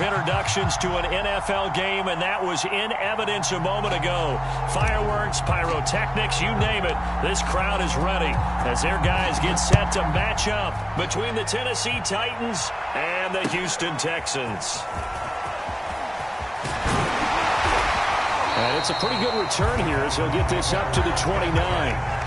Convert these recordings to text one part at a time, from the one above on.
of introductions to an NFL game, and that was in evidence a moment ago. Fireworks, pyrotechnics, you name it. This crowd is ready as their guys get set to match up between the Tennessee Titans and the Houston Texans. And it's a pretty good return here as he'll get this up to the 29.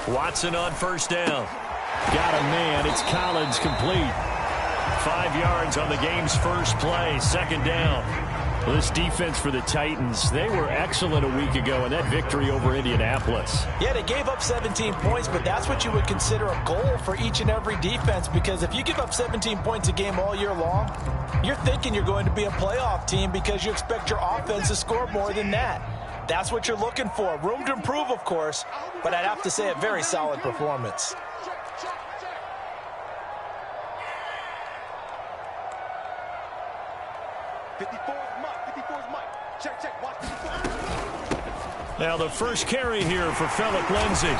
Watson on first down. Got a man. It's Collins complete. 5 yards on the game's first play. Second down. Well, this defense for the Titans, they were excellent a week ago in that victory over Indianapolis. Yeah, they gave up 17 points, but that's what you would consider a goal for each and every defense, because if you give up 17 points a game all year long, you're thinking you're going to be a playoff team because you expect your offense to score more than that. That's what you're looking for. Room to improve, of course, but I'd have to say a very solid performance. Now the first carry here for Phillip Lindsay.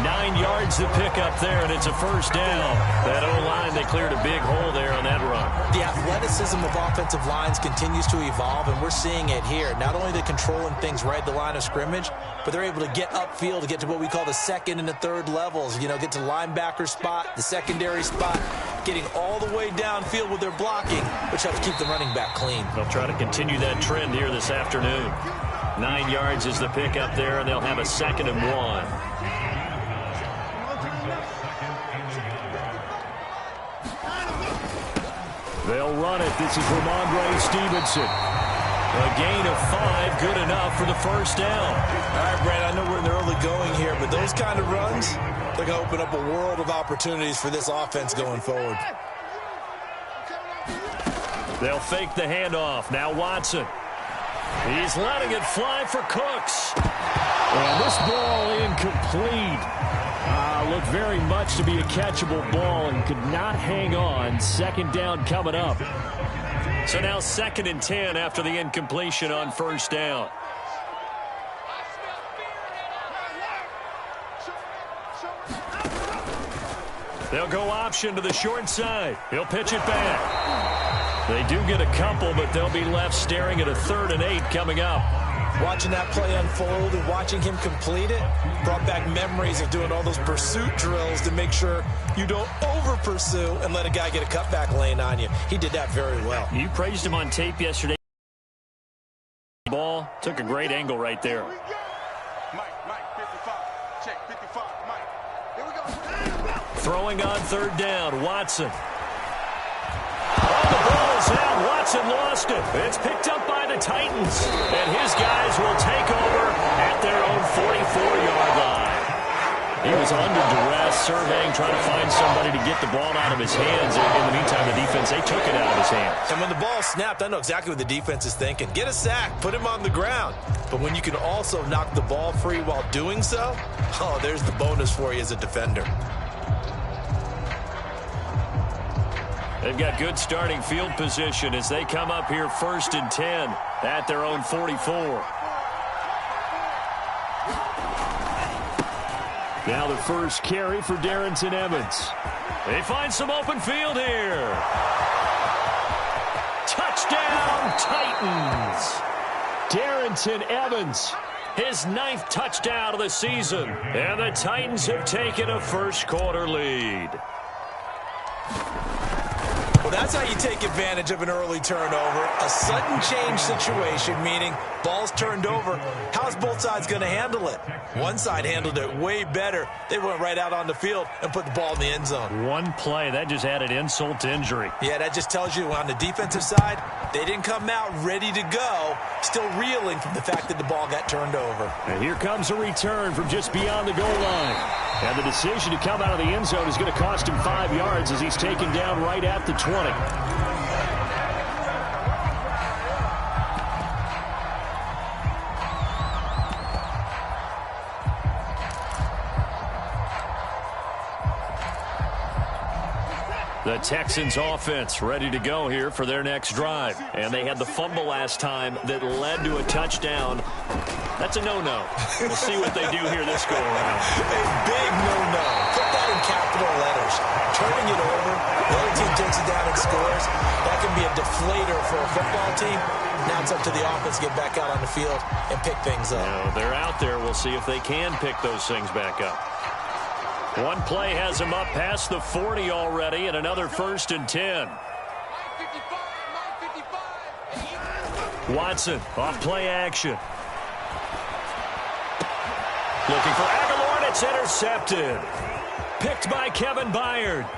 9 yards to pick up there, and it's a first down. That O-line, they cleared a big hole there on that run. The athleticism of offensive lines continues to evolve, and we're seeing it here. Not only are they controlling things right at the line of scrimmage, but they're able to get upfield to get to what we call the second and the third levels. You know, get to linebacker spot, the secondary spot, getting all the way downfield with their blocking, which helps keep the running back clean. They'll try to continue that trend here this afternoon. 9 yards is the pickup there, and they'll have a 2nd and 1. They'll run it. This is Ramondre Stevenson. A gain of 5, good enough for the first down. All right, Brad, I know we're in the early going here, but those kind of runs, they're going to open up a world of opportunities for this offense going forward. They'll fake the handoff. Now Watson. He's letting it fly for Cooks. And this ball incomplete. Looked very much to be a catchable ball and could not hang on. Second down coming up. So now 2nd and 10 after the incompletion on first down. They'll go option to the short side. He'll pitch it back. They do get a couple, but they'll be left staring at a 3rd and 8 coming up. Watching that play unfold and watching him complete it brought back memories of doing all those pursuit drills to make sure you don't over-pursue and let a guy get a cutback lane on you. He did that very well. You praised him on tape yesterday. Ball took a great angle right there. Throwing on 3rd down, Watson. The ball is out. Watson lost it. It's picked up by the Titans. And his guys will take over at their own 44-yard line. He was under duress, surveying, trying to find somebody to get the ball out of his hands. In the meantime, the defense, they took it out of his hands. And when the ball snapped, I know exactly what the defense is thinking. Get a sack. Put him on the ground. But when you can also knock the ball free while doing so, oh, there's the bonus for you as a defender. They've got good starting field position as they come up here 1st and 10 at their own 44. Now the first carry for Darrynton Evans. They find some open field here. Touchdown, Titans. Darrynton Evans, his 9th touchdown of the season. And the Titans have taken a first-quarter lead. Well, that's how you take advantage of an early turnover. A sudden change situation, meaning ball's turned over. How's both sides going to handle it? One side handled it way better. They went right out on the field and put the ball in the end zone. One play, that just added insult to injury. Yeah, that just tells you on the defensive side, they didn't come out ready to go, still reeling from the fact that the ball got turned over. And here comes a return from just beyond the goal line. And the decision to come out of the end zone is going to cost him 5 yards as he's taken down right at the 20. The Texans offense ready to go here for their next drive. And they had the fumble last time that led to a touchdown. That's a no-no. We'll see what they do here this go-around. A big no-no. Put that in capital letters. Turning it over, the other team takes it down and scores. That can be a deflator for a football team. Now it's up to the offense to get back out on the field and pick things up. They're out there. We'll see if they can pick those things back up. One play has them up past the 40 already, and another 1st and 10. Watson off play action. Looking for Aguilar, and it's intercepted. Picked by Kevin Byard.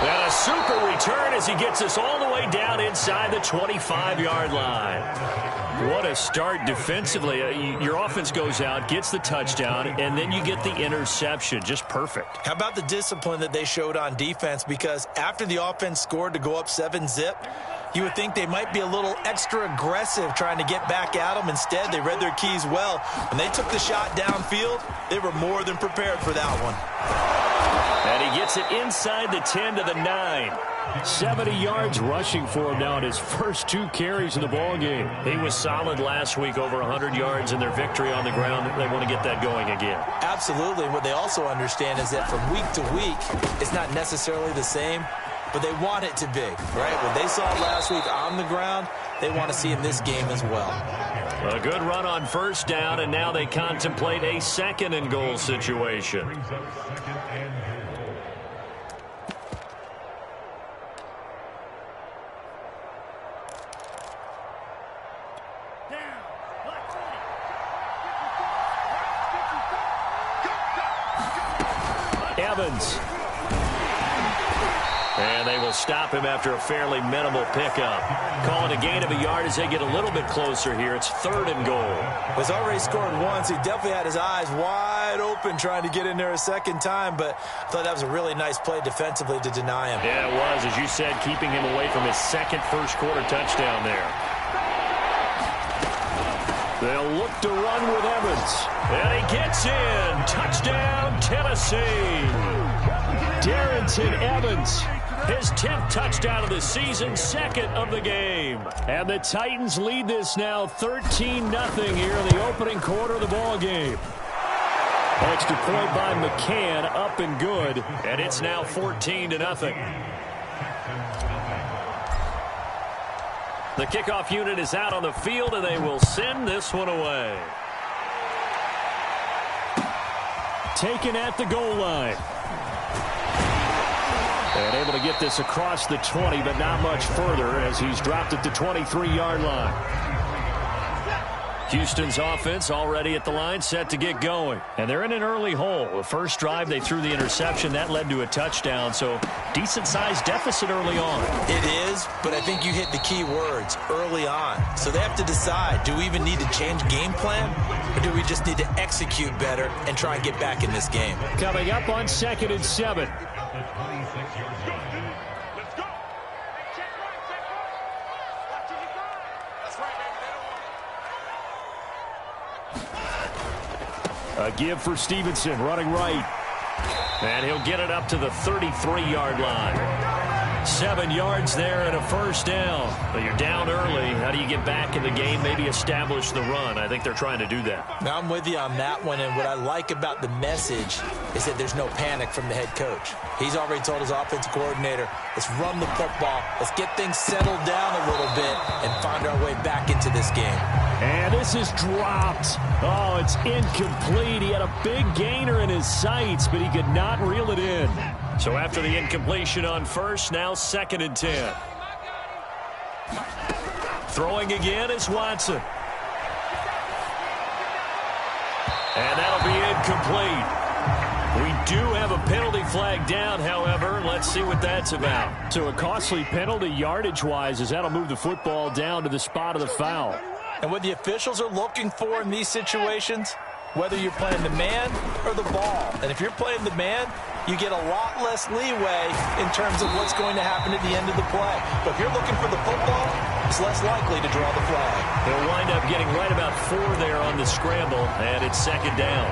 And a super return as he gets us all the way down inside the 25-yard line. What a start defensively. Your offense goes out, gets the touchdown, and then you get the interception. Just perfect. How about the discipline that they showed on defense? Because after the offense scored to go up 7-zip, you would think they might be a little extra aggressive trying to get back at them. Instead, they read their keys well. When they took the shot downfield, they were more than prepared for that one. And he gets it inside the 10 to the 9. 70 yards rushing for him now in his first 2 carries of the ball game. He was solid last week, over 100 yards in their victory on the ground. They want to get that going again. Absolutely. What they also understand is that from week to week, it's not necessarily the same, but they want it to be, right? What they saw last week on the ground, they want to see in this game as well. A good run on 1st down, and now they contemplate a 2nd and goal situation. Evans. And they will stop him after a fairly minimal pickup. Calling a gain of a yard as they get a little bit closer here. It's 3rd and goal. He's already scored once. He definitely had his eyes wide open trying to get in there a 2nd time, but I thought that was a really nice play defensively to deny him. Yeah, it was, as you said, keeping him away from his 2nd first-quarter touchdown there. They'll look to run with Evans. And he gets in. Touchdown, Tennessee. Darrynton Evans, his 10th touchdown of the season, 2nd of the game. And the Titans lead this now 13-0 here in the opening quarter of the ball game. Extra point by McCann, up and good. And it's now 14-0. The kickoff unit is out on the field, and they will send this one away. Taken at the goal line. And able to get this across the 20, but not much further as he's dropped at the 23-yard line. Houston's offense already at the line, set to get going. And they're in an early hole. The first drive, they threw the interception. That led to a touchdown, so decent-sized deficit early on. It is, but I think you hit the key words, early on. So they have to decide, do we even need to change game plan, or do we just need to execute better and try and get back in this game? Coming up on 2nd and 7. A give for Stevenson, running right. And he'll get it up to the 33-yard line. 7 yards there and a first down. But you're down early. How do you get back in the game, maybe establish the run? I think they're trying to do that. Now, I'm with you on that one, and what I like about the message is that there's no panic from the head coach. He's already told his offensive coordinator, let's run the football, let's get things settled down a little bit and find our way back into this game. And this is dropped. Oh, it's incomplete. He had a big gainer in his sights, but he could not reel it in. So after the incompletion on first, now 2nd and 10. Throwing again is Watson. And that'll be incomplete. We do have a penalty flag down, however. Let's see what that's about. So a costly penalty yardage-wise as that'll move the football down to the spot of the foul. And what the officials are looking for in these situations, whether you're playing the man or the ball. And if you're playing the man, you get a lot less leeway in terms of what's going to happen at the end of the play. But if you're looking for the football, it's less likely to draw the flag. He'll wind up getting right about 4 there on the scramble, and it's 2nd down.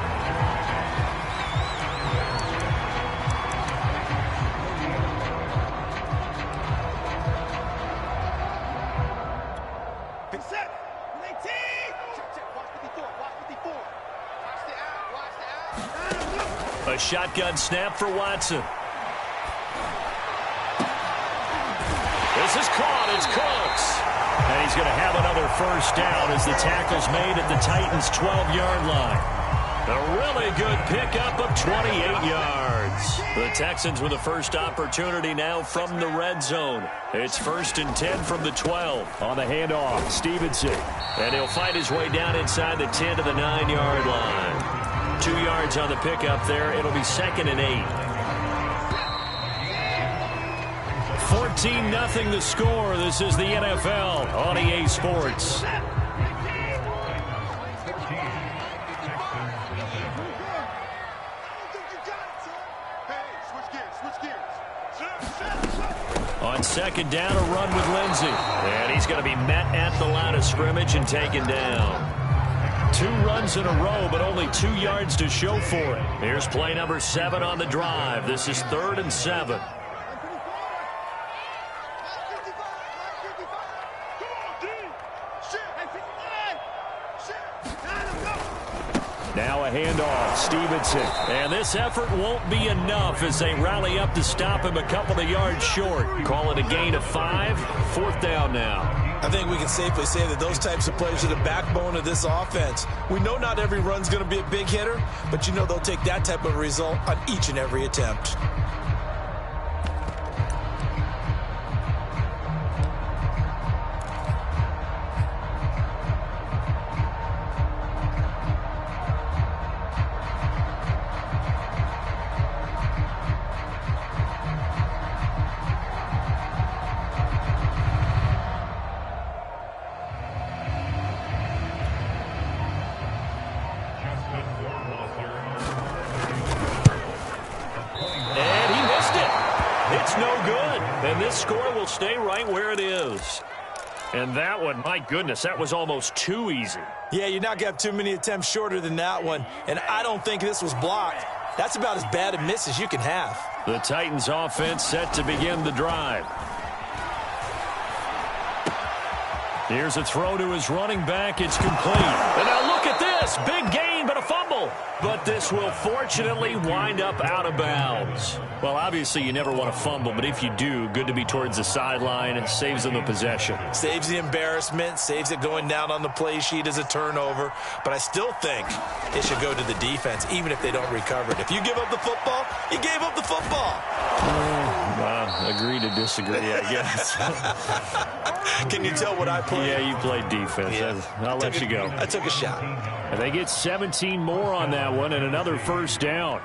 A shotgun snap for Watson. This is caught. It's Cooks. And he's going to have another first down as the tackle's made at the Titans' 12-yard line. A really good pickup of 28 yards. The Texans with the first opportunity now from the red zone. It's 1st and 10 from the 12. On the handoff, Stevenson. And he'll fight his way down inside the 10 to the 9-yard line. 2 yards on the pickup there. It'll be 2nd and 8. 14-0 the score. This is the NFL on EA Sports. On 2nd down, a run with Lindsey. And he's going to be met at the line of scrimmage and taken down. 2 runs in a row, but only 2 yards to show for it. Here's play number 7 on the drive. This is 3rd and 7. Now a handoff, Stevenson. And this effort won't be enough as they rally up to stop him a couple of yards short. Call it a gain of 5. 4th down now. I think we can safely say that those types of players are the backbone of this offense. We know not every run's going to be a big hitter, but you know they'll take that type of result on each and every attempt. Score will stay right where it is. And that one, my goodness, that was almost too easy. Yeah, you're not going to have too many attempts shorter than that one. And I don't think this was blocked. That's about as bad a miss as you can have. The Titans offense set to begin the drive. Here's a throw to his running back. It's complete. And now look at this. Big gain, but a fumble. But this will fortunately wind up out of bounds. Well, obviously you never want to fumble, but if you do, good to be towards the sideline. It saves them the possession. Saves the embarrassment, saves it going down on the play sheet as a turnover. But I still think it should go to the defense, even if they don't recover it. If you give up the football, you gave up the football. Agree to disagree, I guess. Can you tell what I played? Yeah, you played defense. Yeah. I'll let you go. I took a shot. And they get 17 more on that one and another first down.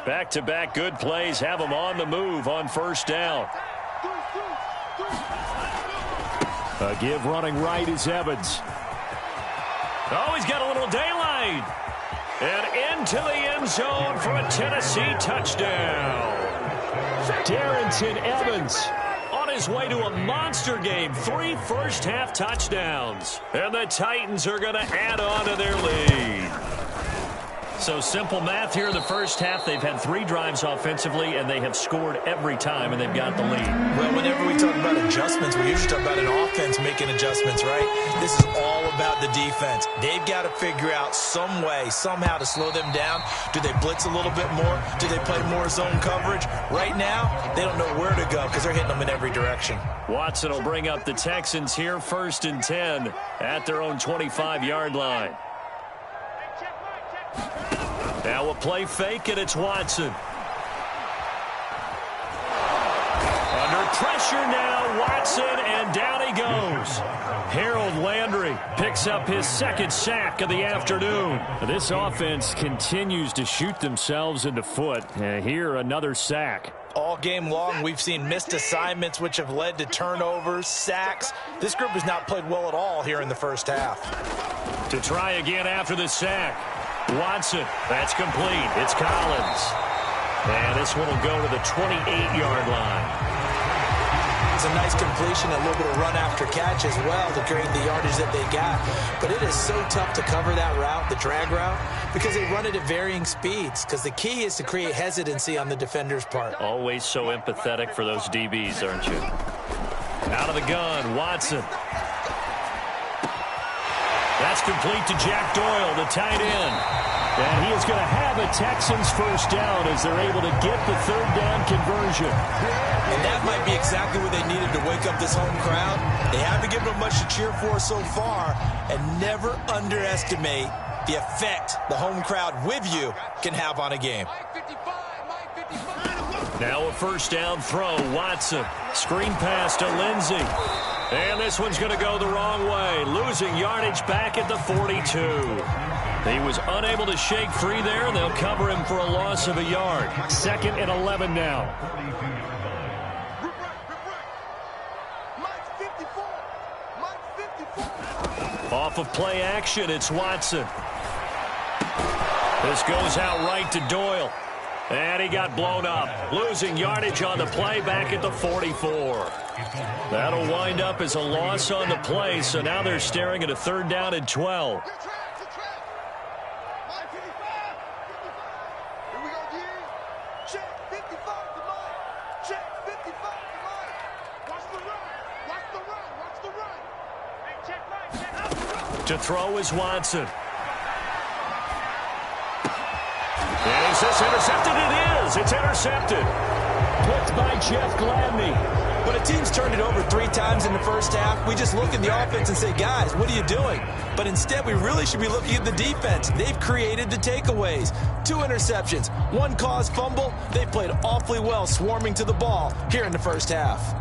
Back-to-back good plays have them on the move on first down. A give running right is Evans. Oh, he's got a little daylight. And into the end zone for a Tennessee touchdown. Darrynton Evans on his way to a monster game. 3 first-half touchdowns. And the Titans are going to add on to their lead. So simple math here in the first half. They've had 3 drives offensively, and they have scored every time, and they've got the lead. Well, whenever we talk about adjustments, we usually talk about an offense making adjustments, right? This is all about the defense. They've got to figure out some way, somehow to slow them down. Do they blitz a little bit more? Do they play more zone coverage? Right now, they don't know where to go because they're hitting them in every direction. Watson will bring up the Texans here, 1st and 10 at their own 25-yard line. Now a play fake, and it's Watson. Under pressure now, Watson, and down he goes. Harold Landry picks up his 2nd sack of the afternoon. This offense continues to shoot themselves in the foot. Here, another sack. All game long, we've seen missed assignments, which have led to turnovers, sacks. This group has not played well at all here in the first half. To try again after the sack. Watson, that's complete. It's Collins. And this one will go to the 28-yard line. It's a nice completion, a little bit of run after catch as well to create the yardage that they got. But it is so tough to cover that route, the drag route, because they run it at varying speeds. Because the key is to create hesitancy on the defender's part. Always so empathetic for those DBs, aren't you? Out of the gun, Watson. That's complete to Jack Doyle, the tight end. And he is going to have a Texans first down as they're able to get the third down conversion. And that might be exactly what they needed to wake up this home crowd. They haven't given them much to cheer for so far. And never underestimate the effect the home crowd with you can have on a game. Now a first down throw, Watson. Screen pass to Lindsey. And this one's going to go the wrong way. Losing yardage back at the 42. He was unable to shake free there. They'll cover him for a loss of a yard. 2nd and 11 now. Off of play action, it's Watson. This goes out right to Doyle. And he got blown up. Losing yardage on the play back at the 44. That'll wind up as a loss on the play, so now they're staring at a 3rd down and 12. To throw is Watson. And is this intercepted? It is. It's intercepted. Picked by Jeff Gladney. When a team's turned it over 3 times in the first half, we just look at the offense and say, guys, what are you doing? But instead, we really should be looking at the defense. They've created the takeaways. 2 interceptions, 1 caused fumble. They played awfully well swarming to the ball here in the first half.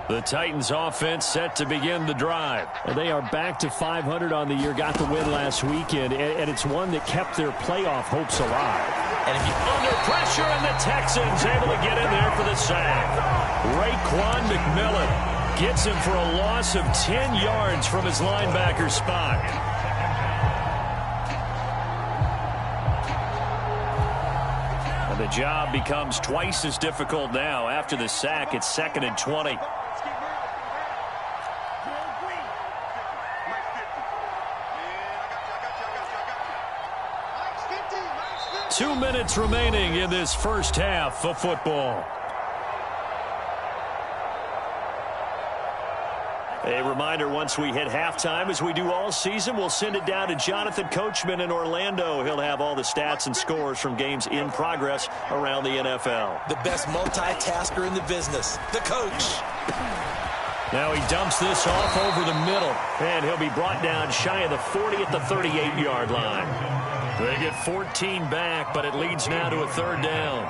The Titans offense set to begin the drive. Well, they are back to 500 on the year, got the win last weekend, and it's one that kept their playoff hopes alive. And if you under pressure, and the Texans able to get in there for the sack. Raekwon McMillan gets him for a loss of 10 yards from his linebacker spot. And the job becomes twice as difficult now. After the sack, it's 2nd and 20. 2 minutes remaining in this first half of football. A reminder, once we hit halftime, as we do all season, we'll send it down to Jonathan Coachman in Orlando. He'll have all the stats and scores from games in progress around the NFL. The best multitasker in the business, the coach. Now he dumps this off over the middle, and he'll be brought down shy of the 40 at the 38-yard line. They get 14 back, but it leads now to a 3rd down.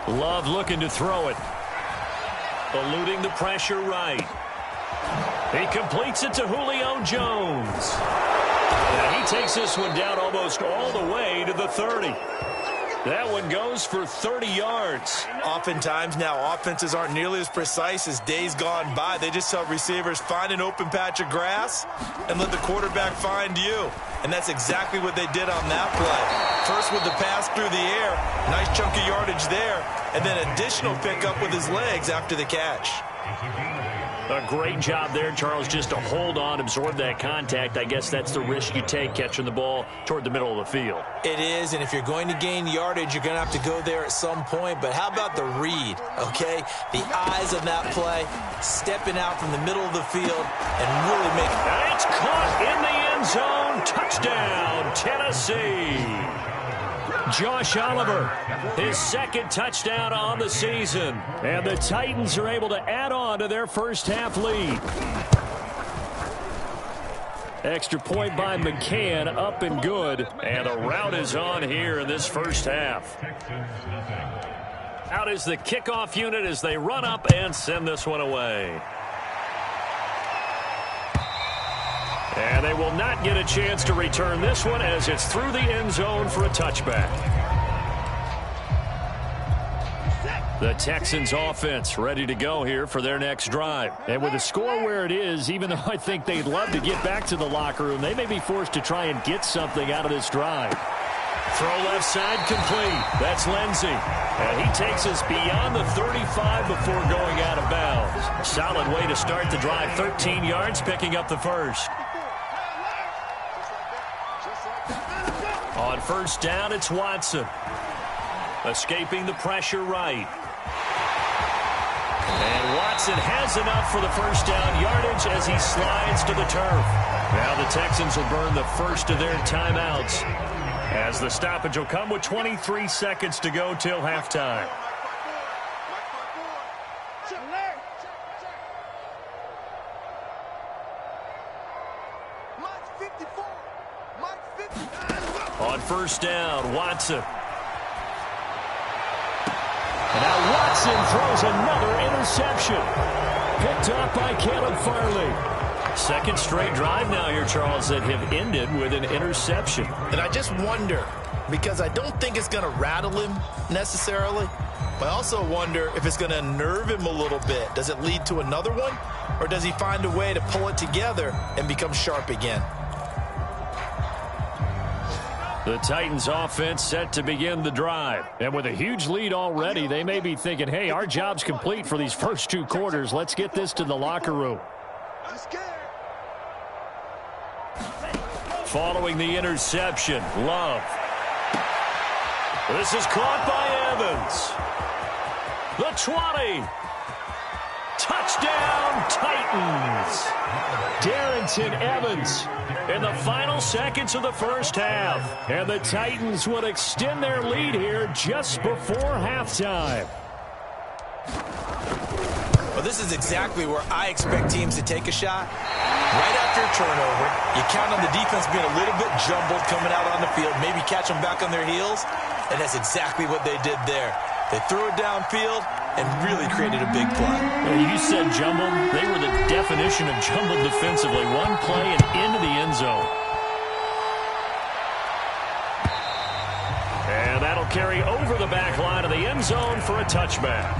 Love looking to throw it. Eluding the pressure right. He completes it to Julio Jones. And he takes this one down almost all the way to the 30. That one goes for 30 yards. Oftentimes now, offenses aren't nearly as precise as days gone by. They just help receivers find an open patch of grass and let the quarterback find you. And that's exactly what they did on that play. First with the pass through the air, nice chunk of yardage there, and then additional pickup with his legs after the catch. A great job there, Charles, just to hold on, absorb that contact. I guess that's the risk you take catching the ball toward the middle of the field. It is, and if you're going to gain yardage, you're going to have to go there at some point. But how about the read, okay? The eyes of that play, stepping out from the middle of the field and really making... And it's caught in the end zone. Touchdown, Tennessee. Josh Oliver, his 2nd touchdown on the season. And the Titans are able to add on to their first half lead. Extra point by McCann, up and good. And the rout is on here in this first half. Out is the kickoff unit as they run up and send this one away. And they will not get a chance to return this one as it's through the end zone for a touchback. The Texans offense ready to go here for their next drive. And with the score where it is, even though I think they'd love to get back to the locker room, they may be forced to try and get something out of this drive. Throw left side complete. That's Lindsey. And he takes us beyond the 35 before going out of bounds. Solid way to start the drive. 13 yards, picking up the first. On first down, it's Watson. Escaping the pressure right. And Watson has enough for the first down yardage as he slides to the turf. Now the Texans will burn the first of their timeouts, as the stoppage will come with 23 seconds to go till halftime. On first down, Watson. And now Watson throws another interception. Picked up by Caleb Farley. Second straight drive now here, Charles, that have ended with an interception. And I just wonder, because I don't think it's going to rattle him necessarily, but I also wonder if it's going to unnerve him a little bit. Does it lead to another one? Or does he find a way to pull it together and become sharp again? The Titans offense set to begin the drive. And with a huge lead already, they may be thinking, hey, our job's complete for these first two quarters. Let's get this to the locker room. Following the interception, Love. This is caught by Evans. The 20. Touchdown, Titans. Darrynton Evans in the final seconds of the first half. And the Titans would extend their lead here just before halftime. Well, this is exactly where I expect teams to take a shot. Right after a turnover, you count on the defense being a little bit jumbled coming out on the field, maybe catch them back on their heels, and that's exactly what they did there. They threw it downfield and really created a big play. You said jumbled. They were the definition of jumbled defensively. One play and into the end zone. And that'll carry over the back line of the end zone for a touchback.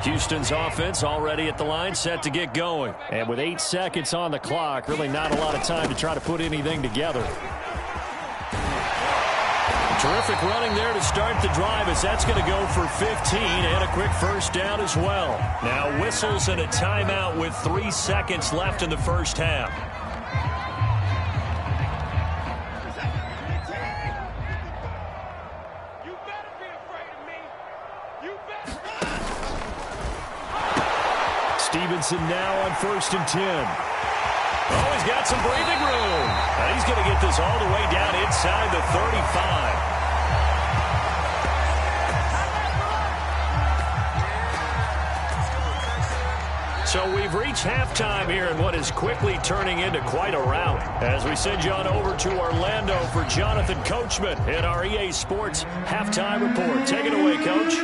Houston's offense already at the line, set to get going. And with 8 seconds on the clock, really not a lot of time to try to put anything together. Terrific running there to start the drive, as that's going to go for 15 and a quick first down as well. Now whistles and a timeout with 3 seconds left in the first half. You better be afraid of me. You better. Stevenson now on 1st and 10. Oh, he's got some breathing room. He's going to get this all the way down inside the 35. So we've reached halftime here in what is quickly turning into quite a rout, as we send you on over to Orlando for Jonathan Coachman in our EA Sports Halftime Report. Take it away, Coach.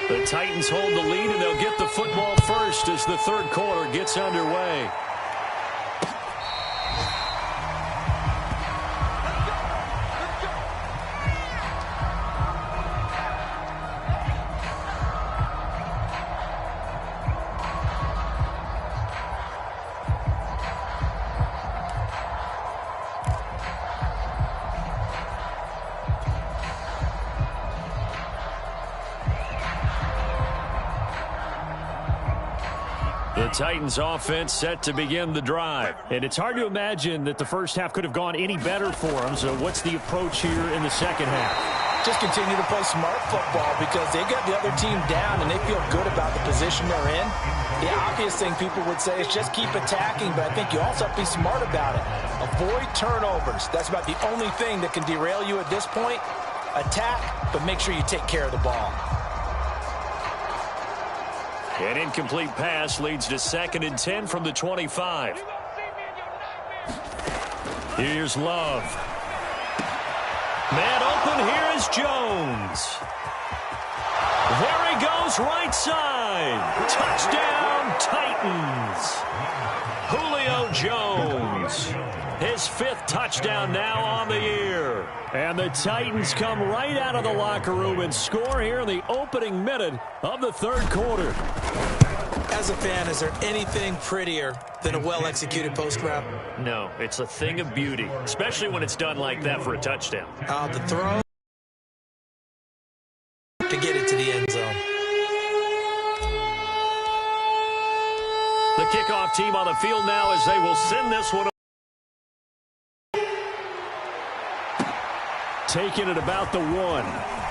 The Titans hold the lead, and they'll get the football first as the third quarter gets underway. The Titans offense set to begin the drive. And it's hard to imagine that the first half could have gone any better for them. So what's the approach here in the second half? Just continue to play smart football, because they got the other team down and they feel good about the position they're in. The obvious thing people would say is just keep attacking, but I think you also have to be smart about it. Avoid turnovers. That's about the only thing that can derail you at this point. Attack, but make sure you take care of the ball. An incomplete pass leads to 2nd and 10 from the 25. Here's Love. Man open, here is Jones. There he goes, right side. Touchdown, Titans. Julio Jones. His 5th touchdown now on the year. And the Titans come right out of the locker room and score here in the opening minute of the 3rd quarter. As a fan, is there anything prettier than a well-executed post route? No, it's a thing of beauty, especially when it's done like that for a touchdown. The throw to get it to the end zone. The kickoff team on the field now as they will send this one. Taking it about the 1.